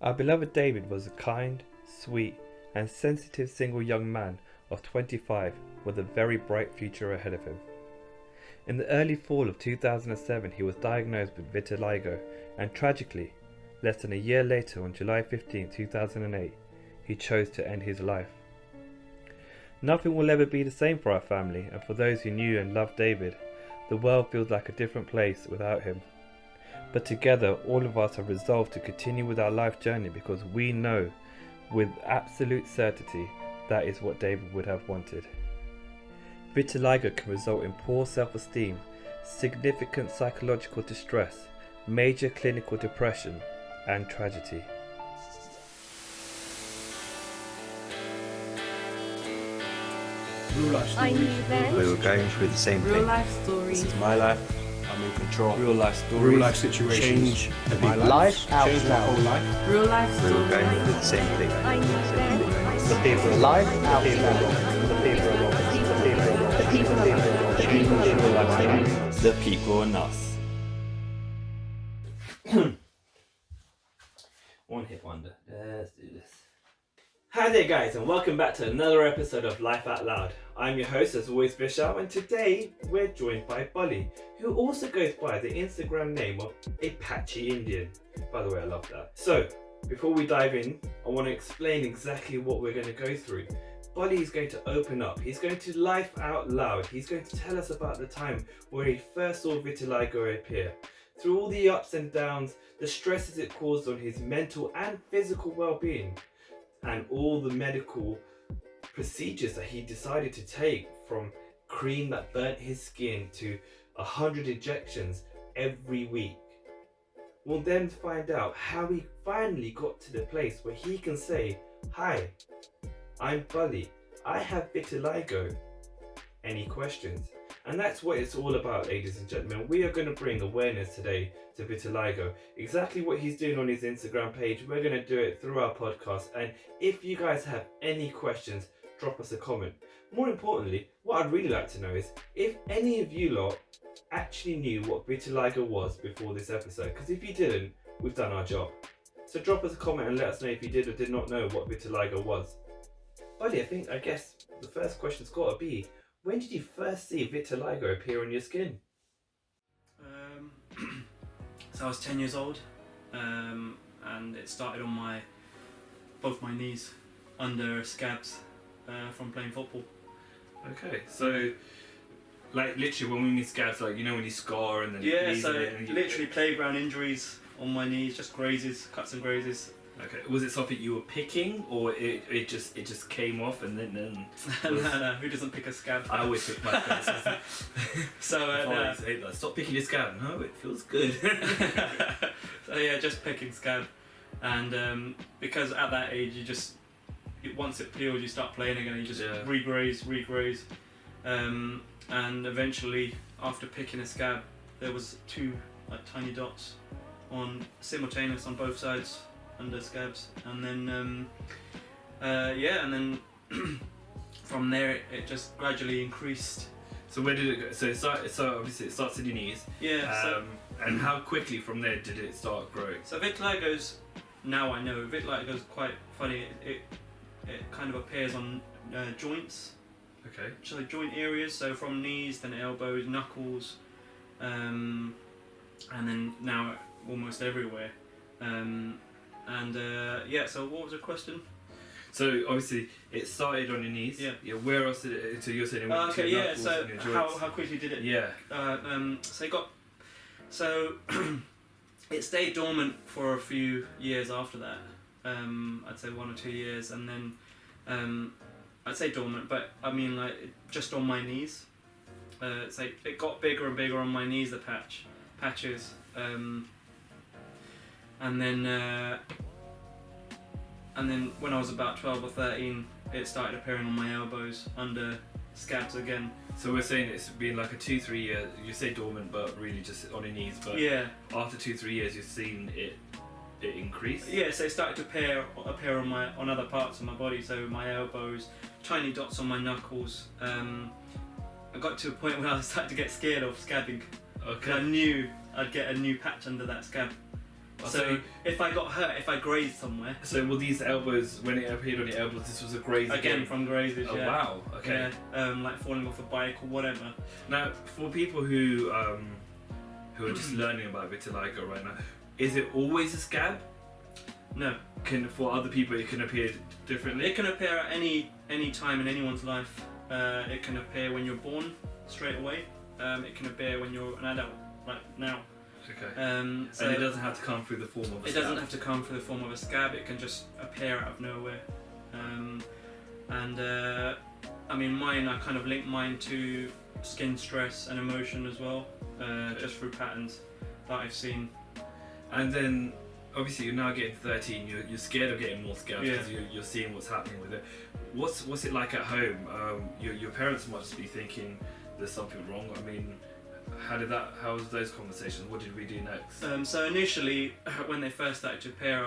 Our beloved David was a kind, sweet, and sensitive single young man of 25 with a very bright future ahead of him. In the early fall of 2007, he was diagnosed with vitiligo, and tragically, less than a year later, on July 15, 2008, he chose to end his life. Nothing will ever be the same for our family, and for those who knew and loved David, the world feels like a different place without him. But together, all of us have resolved to continue with our life journey because we know with absolute certainty that is what David would have wanted. Vitiligo can result in poor self-esteem, significant psychological distress, major clinical depression, and tragedy. Real life story. I knew then. We were going through the same Real thing. life story. This is my life. I'm in control. Real life stories. Real life situations. Change of my life out Change my loud. whole life. Real life We story. were going through the same thing. I knew then. The people Life out the loud. the people and us. One hit wonder. Let's do this. Hi there guys, and welcome back to another episode of Life Out Loud. I'm your host as always, Vishal, and today we're joined by Bully, who also goes by the Instagram name of a Patchy Indian. By the way, I love that. So, before we dive in, I want to explain exactly what we're going to go through. Bully is going to open up. He's going to life out loud. He's going to tell us about the time where he first saw vitiligo appear. Through all the ups and downs, the stresses it caused on his mental and physical well-being, and all the medical procedures that he decided to take, from cream that burnt his skin to 100 injections every week. We'll then find out how he finally got to the place where he can say, "Hi, I'm Bully. I have vitiligo. Any questions?" And that's what it's all about, ladies and gentlemen. We are going to bring awareness today to vitiligo. Exactly what he's doing on his Instagram page, we're going to do it through our podcast. And if you guys have any questions, drop us a comment. More importantly, what I'd really like to know is if any of you lot actually knew what vitiligo was before this episode. Because if you didn't, we've done our job. So drop us a comment and let us know if you did or did not know what vitiligo was. Buddy, I guess the first question's got to be, when did you first see vitiligo appear on your skin? So I was 10 years old, and it started on both my knees under scabs from playing football. Okay, so like literally when we mean scabs, like you know when you scar and then Yeah, so literally playground injuries on my knees, just grazes, cuts and grazes. Okay, was it something you were picking, or it just came off and then No, who doesn't pick a scab? I always pick my scabs. So I hate that. Stop picking your scab. No, it feels good. So yeah, just picking scab, and because at that age once it peels, you start playing again. You just regraze, and eventually after picking a scab, there was two tiny dots simultaneous on both sides under scabs, and then from there it just gradually increased. So where did it go? So obviously it starts in your knees. Yeah. And how quickly from there did it start growing? So vitiligo's, now I know, vitiligo's quite funny. It kind of appears on joints. Okay. So joint areas, so from knees, then elbows, knuckles, and then now almost everywhere. So what was the question? So obviously it started on your knees. Yeah. Where else did it? So you're saying it went to Okay. your Yeah. knuckles So and your joints. how quickly did it? Yeah. So it stayed dormant for a few years after that. I'd say 1 or 2 years, and then I'd say dormant, but I mean like just on my knees. So it got bigger and bigger on my knees, the patches, and then when I was about 12 or 13, it started appearing on my elbows under scabs again. So we're saying it's been like a 2-3 year. You say dormant, but really just on your knees. But Yeah. after 2-3 years, you've seen it increase. Yeah, so it started to appear on other parts of my body, so my elbows, tiny dots on my knuckles. I got to a point where I started to get scared of scabbing. Okay. I knew I'd get a new patch under that scab. So if I got hurt, if I grazed somewhere. So were these elbows, when it appeared on your elbows, this was a graze Again from grazes, Oh yeah. wow, okay. Yeah, like falling off a bike or whatever. Now, for people who are just learning about vitiligo right now, is it always a scab? No. For other people it can appear differently? It can appear at any time in anyone's life. It can appear when you're born straight away. It can appear when you're an adult, like now. Okay. So and it doesn't have to come through the form of a scab? It doesn't have to come through the form of a scab, it can just appear out of nowhere. I mean, I kind of link mine to skin stress and emotion as well, just through patterns that I've seen. And then, obviously you're now getting 13, you're scared of getting more scabs Yeah. because you're seeing what's happening with it. What's it like at home? Your parents must be thinking there's something wrong. I mean, how was those conversations? What did we do next? So initially, when they first started to appear,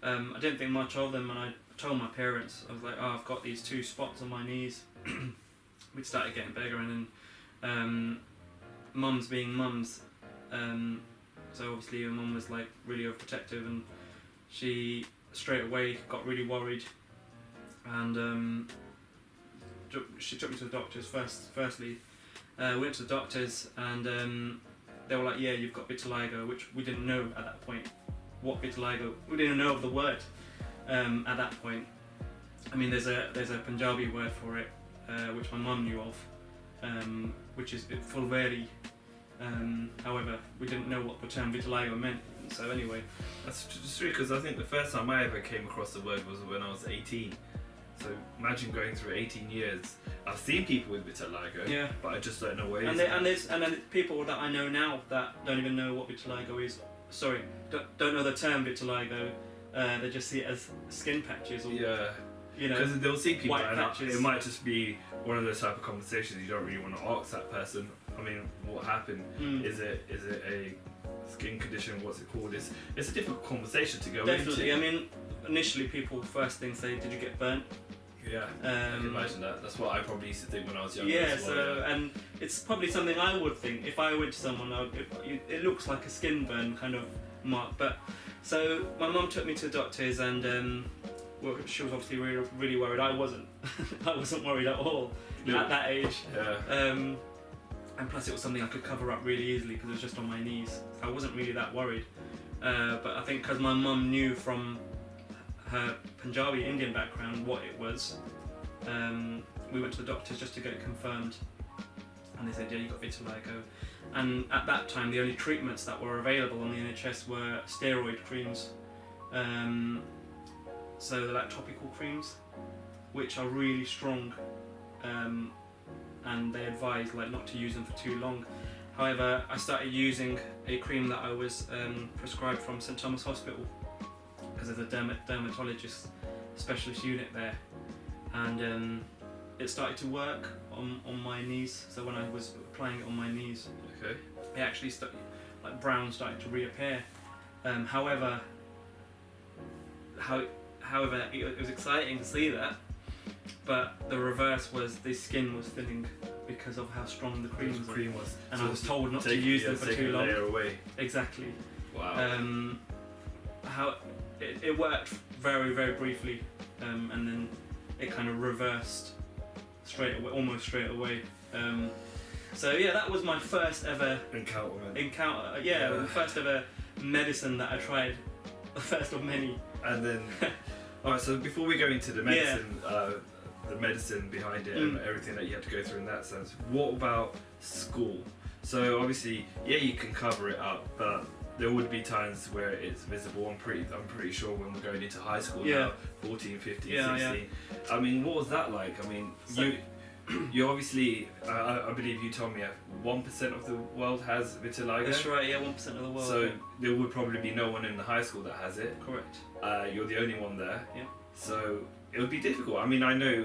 I didn't think much of them, and I told my parents, I was like, oh, I've got these 2 spots on my knees, which started getting bigger, and then mums being mums, so obviously my mum was like really overprotective, and she straight away got really worried, and she took me to the doctors firstly. Went to the doctors, and they were like, yeah, you've got vitiligo, which we didn't know at that point. What vitiligo? We didn't know of the word at that point. I mean, there's a Punjabi word for it, which my mum knew of, which is fulveri. However, we didn't know what the term vitiligo meant. So anyway, That's true, because I think the first time I ever came across the word was when I was 18. So imagine going through 18 years. I've seen people with vitiligo, yeah. but I just don't know what it And is. then people that I know now that don't even know what vitiligo is. Sorry, don't know the term vitiligo. They just see it as skin patches, or Yeah, you know, because they'll see people white and patches. it might just be one of those type of conversations you don't really want to ask that person. I mean, what happened? Is it a skin condition? What's it called? It's a difficult conversation to go Definitely. into. I mean, initially people first thing say, did you get burnt? Yeah, I can imagine that. That's what I probably used to think when I was younger. Yeah, as well, so, yeah. and it's probably something I would think if I went to someone, it looks like a skin burn kind of mark. But so my mum took me to the doctors, and well, she was obviously really, really worried. I wasn't. I wasn't worried at all at that age. Yeah. And plus it was something I could cover up really easily because it was just on my knees. I wasn't really that worried. But I think because my mum knew from her Punjabi Indian background what it was, we went to the doctors just to get it confirmed, and they said, yeah, you've got vitiligo. And at that time the only treatments that were available on the NHS were steroid creams, so they're like topical creams which are really strong, and they advise like not to use them for too long. However, I started using a cream that I was prescribed from St Thomas Hospital, because there's a dermatologist specialist unit there, and it started to work on my knees. So when I was applying it on my knees, Okay. it actually like brown started to reappear. However, it was exciting to see that, but the reverse was the skin was thinning because of how strong the cream was. And So I was told not to use them for take too a long. layer away. Exactly. Wow. How it worked very, very briefly, and then it kind of reversed almost straight away. So yeah, that was my first ever encounter. Yeah, the first ever medicine that I tried, the first of many. And then, alright, so before we go into the medicine, the medicine behind it and everything that you had to go through in that sense, what about school? So obviously, yeah, you can cover it up, but there would be times where it's visible. I'm pretty sure when we're going into high school now, 14, 15, 16. I mean, what was that like? I mean, you obviously, I believe you told me 1% of the world has vitiligo. That's right, yeah, 1% of the world. So there would probably be no one in the high school that has it. Correct. You're the only one there. Yeah. So it would be difficult. I mean, I know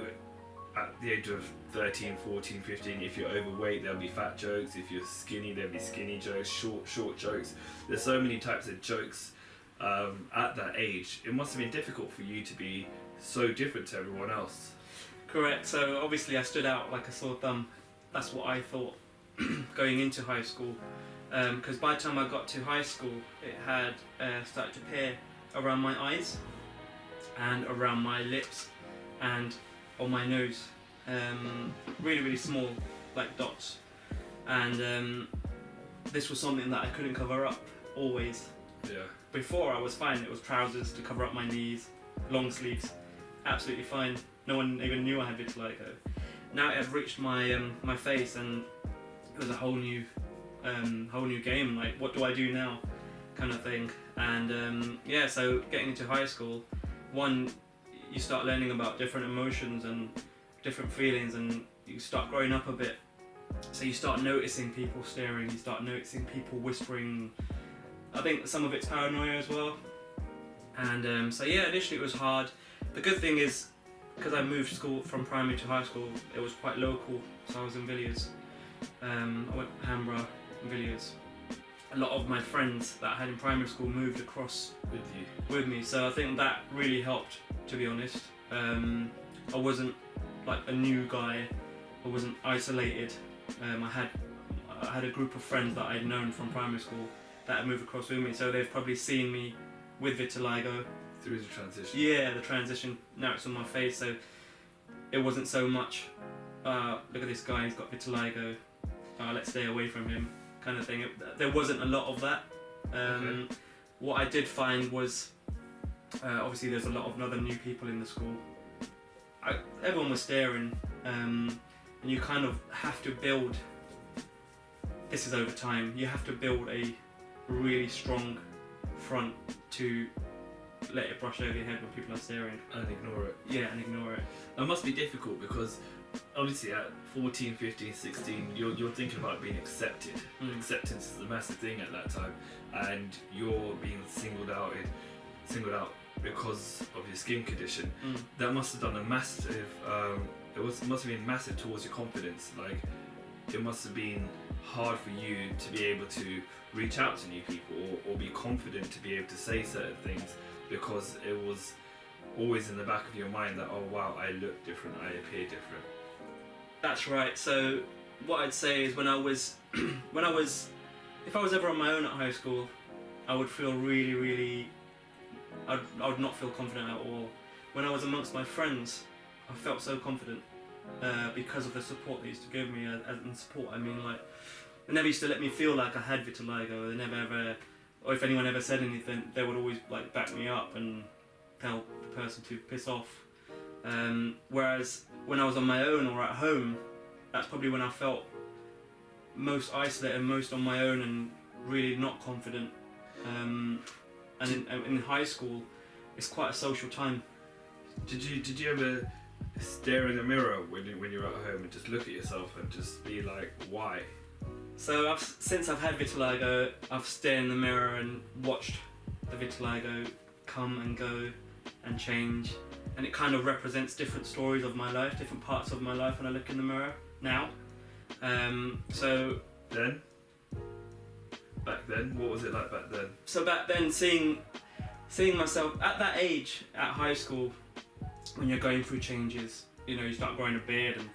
at the age of 13, 14, 15, if you're overweight, there'll be fat jokes. If you're skinny, there'll be skinny jokes, short jokes. There's so many types of jokes at that age. It must have been difficult for you to be so different to everyone else. Correct. So obviously I stood out like a sore thumb. That's what I thought going into high school. because by the time I got to high school, it had started to appear around my eyes and around my lips and on my nose. Really, really small, like dots. And this was something that I couldn't cover up always. Yeah. Before I was fine. It was trousers to cover up my knees, long sleeves, absolutely fine. No one even knew I had vitiligo. Now it had reached my my face, and it was a whole new game. Like, what do I do now, kind of thing. And yeah, so getting into high school, you start learning about different emotions and different feelings, and you start growing up a bit. So you start noticing people staring, you start noticing people whispering. I think some of it's paranoia as well. And so yeah, initially it was hard. The good thing is, because I moved school from primary to high school, it was quite local. So I was in Villiers. I went to Canberra, Villiers. A lot of my friends that I had in primary school moved across with me. So I think that really helped, to be honest. I wasn't like a new guy. I wasn't isolated. I had a group of friends that I'd known from primary school that had moved across with me, so they've probably seen me with vitiligo. Through the transition. Yeah, the transition. Now it's on my face, so it wasn't so much, look at this guy, he's got vitiligo, let's stay away from him, kind of thing. There wasn't a lot of that. Okay. What I did find was, obviously there's a lot of other new people in the school. Everyone was staring, and you kind of have to build, this is over time, you have to build a really strong front to let it brush over your head when people are staring. And ignore it. Yeah, and ignore it. That must be difficult because obviously at 14, 15, 16, you're thinking about being accepted. Acceptance is a massive thing at that time, and you're being singled out because of your skin condition. That must have done a massive. Must have been massive towards your confidence. Like, it must have been hard for you to be able to reach out to new people or be confident to be able to say certain things, because it was always in the back of your mind that, oh wow, I look different, I appear different. That's right. So what I'd say is if I was ever on my own at high school, I would feel really, I would not feel confident at all. When I was amongst my friends, I felt so confident because of the support they used to give me. And support, I mean, like, they never used to let me feel like I had vitiligo. They never ever, or if anyone ever said anything, they would always like back me up and tell the person to piss off. Whereas when I was on my own or at home, that's probably when I felt most isolated, most on my own, and really not confident. And in high school, it's quite a social time. Did you ever stare in the mirror when you were at home and just look at yourself and just be like, why? So since I've had vitiligo, I've stared in the mirror and watched the vitiligo come and go and change, and it kind of represents different stories of my life, different parts of my life when I look in the mirror now. So then, back then, what was it like back then? So back then, seeing myself at that age, at high school, when you're going through changes, you know, you start growing a beard and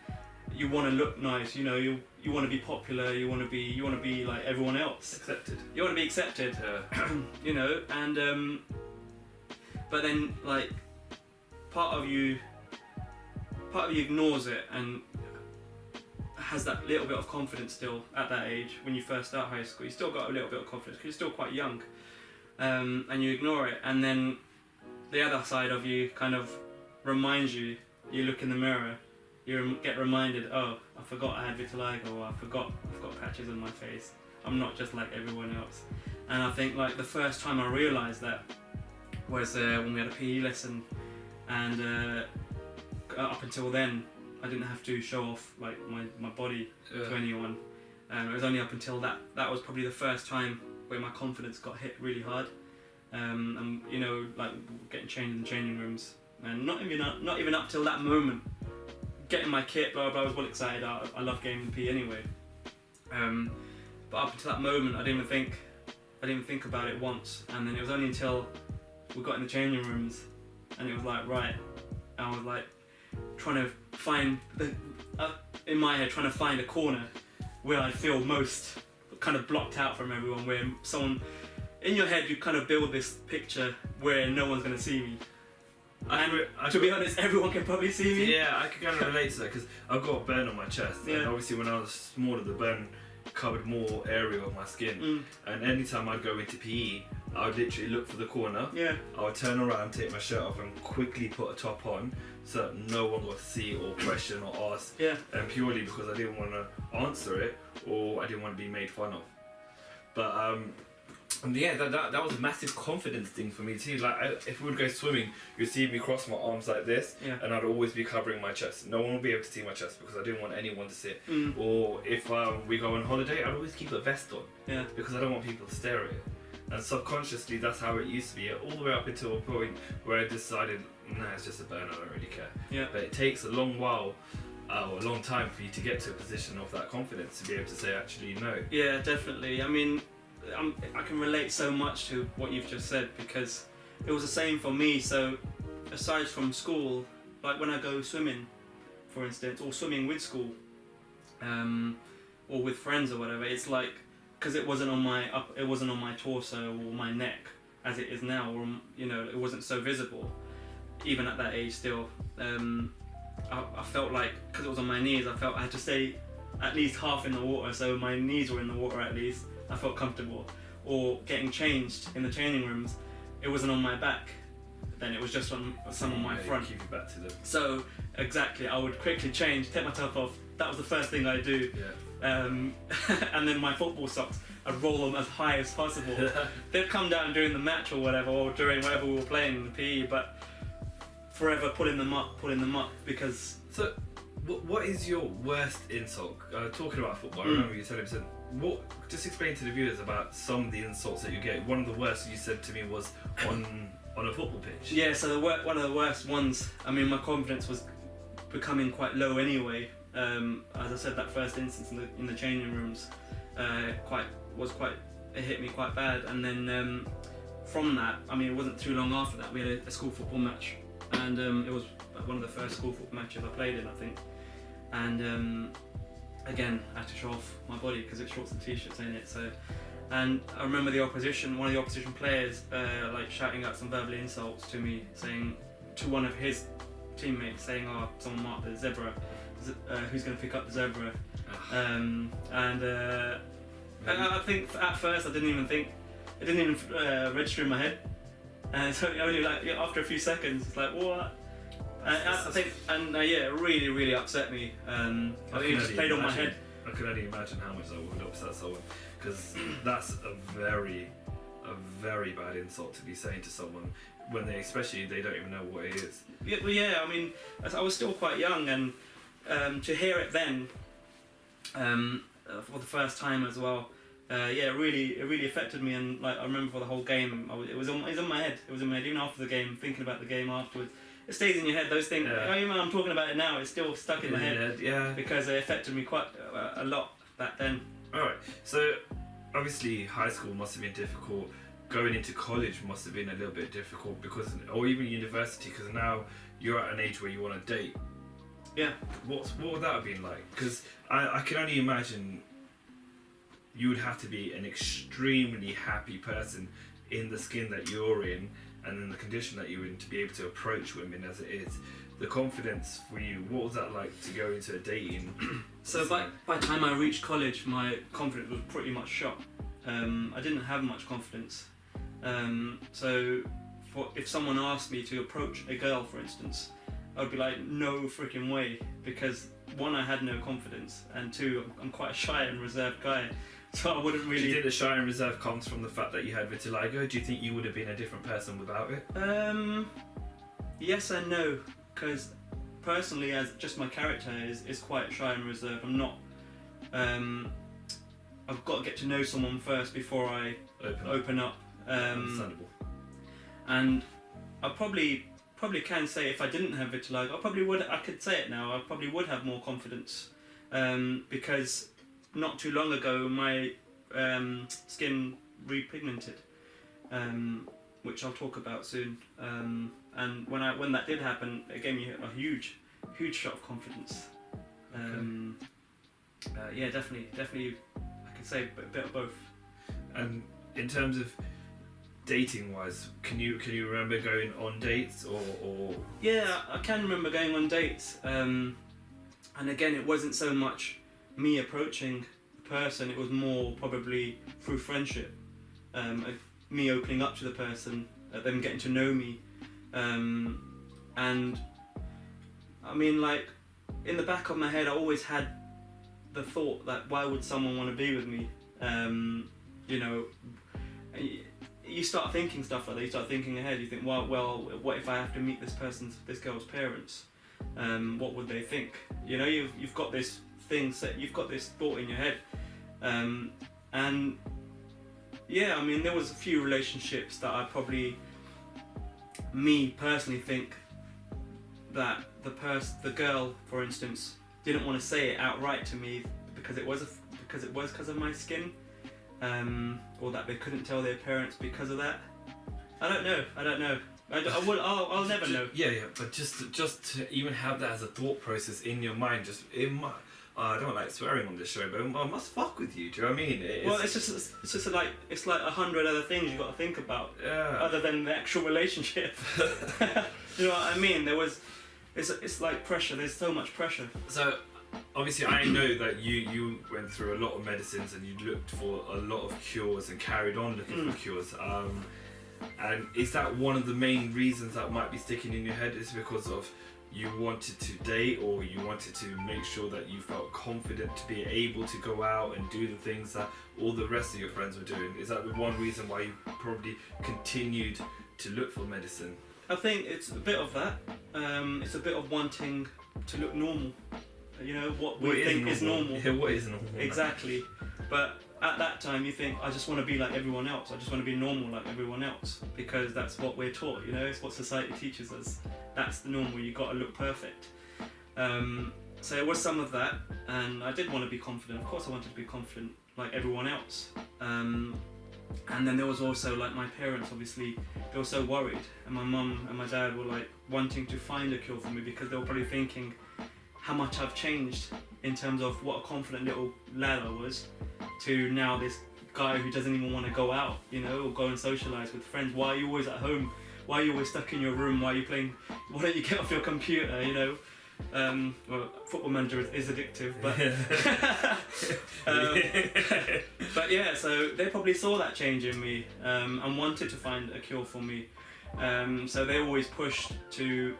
you want to look nice, you know, you want to be popular, you want to be like everyone else. Accepted. You want to be accepted, you know, and but then like part of you ignores it and has that little bit of confidence still at that age. When you first start high school, you still got a little bit of confidence because you're still quite young, and you ignore it, and then the other side of you kind of reminds you. You look in the mirror, you get reminded, oh, I forgot I had vitiligo, or I've got patches on my face. I'm not just like everyone else. And I think like the first time I realised that was when we had a PE lesson, and up until then I didn't have to show off like my body to anyone. It was only up until that was probably the first time where my confidence got hit really hard. And you know, like getting changed in changing rooms, and not even up till that moment, getting my kit, blah blah. I was well excited. I love gaming PE anyway. But up until that moment, I didn't even think about it once. And then it was only until we got in the changing rooms, and it was like, right. I was like trying to find in my head, trying to find a corner where I feel most kind of blocked out from everyone, where someone in your head you kind of build this picture where no one's going to see me. And to be honest, everyone can probably see me. Yeah, I can kind of relate to that because I've got a burn on my chest. Yeah. And obviously when I was smaller, the burn covered more area of my skin. And anytime I'd go into PE, I would literally look for the corner. Yeah. I would turn around, take my shirt off and quickly put a top on so that no one got to see or question or ask. Yeah. And purely because I didn't want to answer it or I didn't want to be made fun of. But and yeah, that was a massive confidence thing for me too. Like if we would go swimming, you'd see me cross my arms like this, and I'd always be covering my chest. No one would be able to see my chest because I didn't want anyone to see it. Or if we go on holiday, I'd always keep a vest on, because I don't want people to stare at it. And subconsciously, that's how it used to be, all the way up until a point where I decided, nah, it's just a burn, I don't really care. Yeah. But it takes a long while, or a long time for you to get to a position of that confidence to be able to say, actually, no. Yeah, definitely. I mean, I can relate so much to what you've just said because it was the same for me. So aside from school, like when I go swimming, for instance, or swimming with school, or with friends or whatever, it's like, because it wasn't on my torso or my neck as it is now, or it wasn't so visible even at that age still. I felt like, because it was on my knees, I felt I had to stay at least half in the water, so my knees were in the water at least. I felt comfortable. Or getting changed in the changing rooms, it wasn't on my back, then it was just on some on my front. Keep it back to them. So exactly, I would quickly change, take my top off. That was the first thing I do. Yeah. And then my football socks, I'd roll them as high as possible. They'd come down during the match or whatever, or during whatever we were playing in the PE, but forever pulling them up because. So, what is your worst insult? Talking about football, I remember you telling me, just explain to the viewers about some of the insults that you get. One of the worst you said to me was on a football pitch. Yeah, so one of the worst ones, I mean, my confidence was becoming quite low anyway. As I said, that first instance in the changing rooms it hit me quite bad. And then from that, I mean, it wasn't too long after that, we had a school football match. And it was one of the first school football matches I played in, I think. And again, I had to show off my body because it's shorts and t-shirts, ain't it? So, and I remember one of the opposition players, like shouting out some verbal insults to me, saying to one of his teammates, saying, "Oh, someone marked the zebra. Who's going to pick up the zebra?" And I think at first I didn't even register in my head. And so only like after a few seconds, it's like, what? I think, it really, really upset me. I think it just played on my head. I can only imagine how much that would upset someone, because that's a very bad insult to be saying to someone when especially they don't even know what it is. Yeah, well, yeah. I mean, I was still quite young, and to hear it then, for the first time as well. It really affected me, and like I remember for the whole game, it was in my head. It was in my head even after the game, thinking about the game afterwards. It stays in your head. Those things. Even when I'm talking about it now, it's still stuck in my head. Yeah. Because it affected me quite a lot back then. All right. So obviously, high school must have been difficult. Going into college must have been a little bit difficult or even university, because now you're at an age where you want to date. Yeah. What would that have been like? Because I can only imagine. You would have to be an extremely happy person in the skin that you're in and in the condition that you're in to be able to approach women as it is. The confidence for you, what was that like to go into a dating? So by the time I reached college, my confidence was pretty much shot. I didn't have much confidence. So if someone asked me to approach a girl, for instance, I'd be like, no freaking way, because one, I had no confidence, and two, I'm quite a shy and reserved guy. So I wouldn't really. Do you think the shy and reserve comes from the fact that you had vitiligo? Do you think you would have been a different person without it? Yes and no, because personally, as just my character is quite shy and reserved. I'm not. I've got to get to know someone first before I open up. Understandable. And I probably can say if I didn't have vitiligo, I could say it now. I probably would have more confidence, because. Not too long ago, my skin repigmented, which I'll talk about soon. And when that did happen, it gave me a huge shot of confidence. Definitely, I could say a bit of both. And in terms of dating wise, can you remember going on dates or? Yeah, I can remember going on dates, and again, it wasn't so much me approaching the person, it was more probably through friendship, me opening up to the person, them getting to know me, and I mean, like, in the back of my head I always had the thought that why would someone want to be with me, you know, you start thinking stuff like that, you start thinking ahead, you think, well, what if I have to meet this girl's parents? What would they think? You know, you've got this thing set, you've got this thought in your head, and yeah, I mean, there was a few relationships that I probably, me personally, think that the girl, for instance, didn't want to say it outright to me because it was because of my skin, or that they couldn't tell their parents because of that. I don't know. I'll never know. Yeah, but just to even have that as a thought process in your mind, I don't like swearing on this show, but I must fuck with you. Do you know what I mean? It's like 100 other things you got to think about, other than the actual relationship. You know what I mean? It's like pressure. There's so much pressure. So obviously, I know that you went through a lot of medicines and you looked for a lot of cures and carried on looking for cures. And is that one of the main reasons that might be sticking in your head? Is because of you wanted to date, or you wanted to make sure that you felt confident to be able to go out and do the things that all the rest of your friends were doing? Is that the one reason why you probably continued to look for medicine? I think it's a bit of that. It's a bit of wanting to look normal. You know, what we think is normal. Yeah, what is normal? Exactly. But at that time you think, I just want to be like everyone else. I just want to be normal like everyone else, because that's what we're taught, you know, it's what society teaches us. That's the normal, you got to look perfect. So it was some of that, and I did want to be confident. Of course I wanted to be confident like everyone else. And then there was also, like, my parents, obviously, they were so worried, and my mum and my dad were like wanting to find a cure for me, because they were probably thinking how much I've changed in terms of what a confident little lad I was, to now this guy who doesn't even want to go out, you know, or go and socialise with friends. Why are you always at home? Why are you always stuck in your room? Why are you playing? Why don't you get off your computer, you know? Well, Football Manager is addictive, but but yeah, so they probably saw that change in me, and wanted to find a cure for me. So they always pushed to.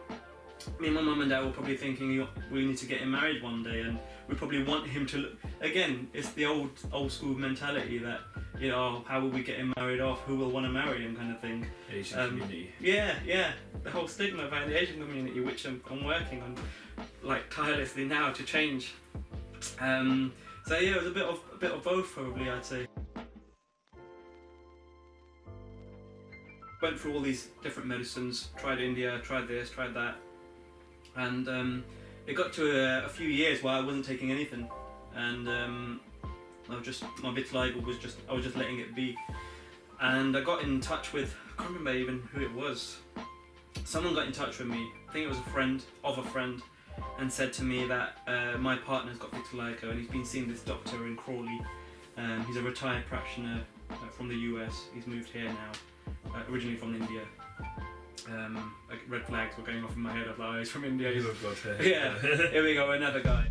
Me and my mum and dad were probably thinking we need to get him married one day, and we probably want him to look. Again, it's the old school mentality that, you know, how will we get him married off? Who will want to marry him, kind of thing. Asian community. Yeah, the whole stigma about the Asian community, which I'm working on, like, tirelessly now to change. So yeah, it was a bit of both, probably, I'd say. Went through all these different medicines, tried India, tried this, tried that. And it got to a few years where I wasn't taking anything, and my vitiligo was I was just letting it be. And I got in touch with, I can't remember even who it was. Someone got in touch with me, I think it was a friend of a friend, and said to me that my partner's got vitiligo and he's been seeing this doctor in Crawley. He's a retired practitioner from the US, he's moved here now, originally from India. Like, red flags were going off in my head of, like, oh, he's from India. Oh God, Yeah, here we go, another guy.